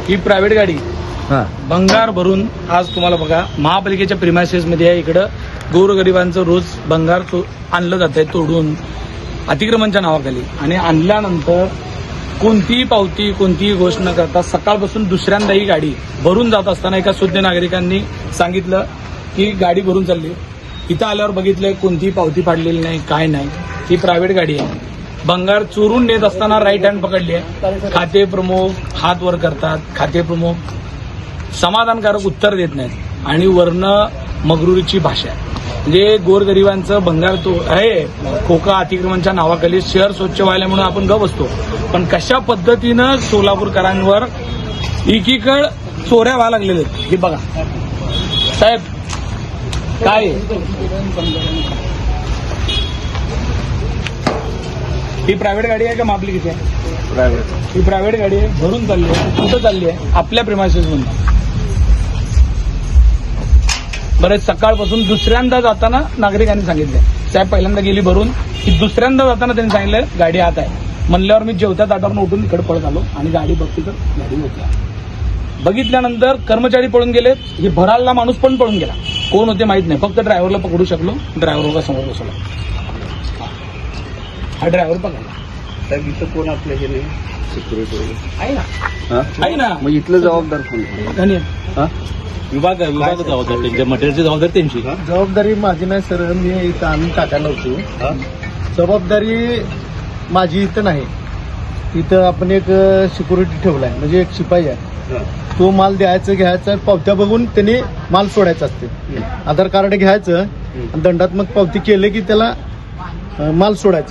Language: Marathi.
ही प्रायव्हेट गाडी हा भंगार भरून आज तुम्हाला बघा महापालिकेच्या प्रिमायसेसमध्ये आहे. इकडं गोरगरिबांचं रोज भंगार आणलं जात आहे तोडून अतिक्रमणच्या नावाखाली, आणि आणल्यानंतर कोणतीही पावती कोणतीही गोष्ट न करता सकाळपासून दुसऱ्यांदा ही गाडी भरून जात असताना एका शुद्ध नागरिकांनी सांगितलं की गाडी भरून चालली. इथं आल्यावर बघितलं कोणतीही पावती फाडलेली नाही, काय नाही. ही प्रायव्हेट गाडी आहे. भंगार चोरून नेत असताना राईट हँड पकडली आहे. खाते प्रमुख हात वर करतात, खाते प्रमुख समाधानकारक उत्तर देत नाहीत आणि वरनं मगरुरीची भाषा आहे. म्हणजे गोरगरिबांचं भंगार तो आहे खोका अतिक्रमणच्या नावाखाली शहर स्वच्छ व्हायला म्हणून आपण गप असतो, पण कशा पद्धतीनं सोलापूरकरांवर एकीकड चोऱ्या व्हायला लागलेल्या आहेत हे बघा साहेब. काय ही प्रायव्हेट गाडी आहे का आपली किती आहे? प्रायव्हेट. ही प्रायव्हेट गाडी आहे, भरून चालली आहे. कुठं चालली आहे? आपल्या प्रिमायसेस म्हणून. बरेच सकाळपासून दुसऱ्यांदा जाताना नागरिकांनी सांगितलं साहेब पहिल्यांदा गेली भरून, की दुसऱ्यांदा जाताना त्यांनी सांगितलं गाडी आत आहे. म्हणल्यावर मी जेवत्या ताटावरून उठून इकडे पळत आलो आणि गाडी बघते तर गाडी होत्या. बघितल्यानंतर कर्मचारी पळून गेले. हे भरायला माणूस पण पळून गेला. कोण होते माहित नाही, फक्त ड्रायव्हरला पकडू शकलो. ड्रायव्हर समोर बसवला. हा ड्रायव्हर पकडला. साहेब इथं कोण आपल्या गेले सिक्युरिटी आहे ना, आहे ना. मग इथलं जबाबदार कोण? धन्यवाद. विभाग जबाबदार त्यांच्या मटेरियलची जबाबदारी त्यांची. जबाबदारी माझी नाही सर, मी इथं आम्ही टाकायला होतो. जबाबदारी माझी इथं नाही. इथं आपण एक सिक्युरिटी ठेवलाय, म्हणजे एक शिपाई आहे. तो माल द्यायचं घ्यायचं पावत्या बघून त्यांनी माल सोडायचा असते. आधार कार्ड घ्यायचं, दंडात्मक पावती केले की त्याला माल सोडायचं.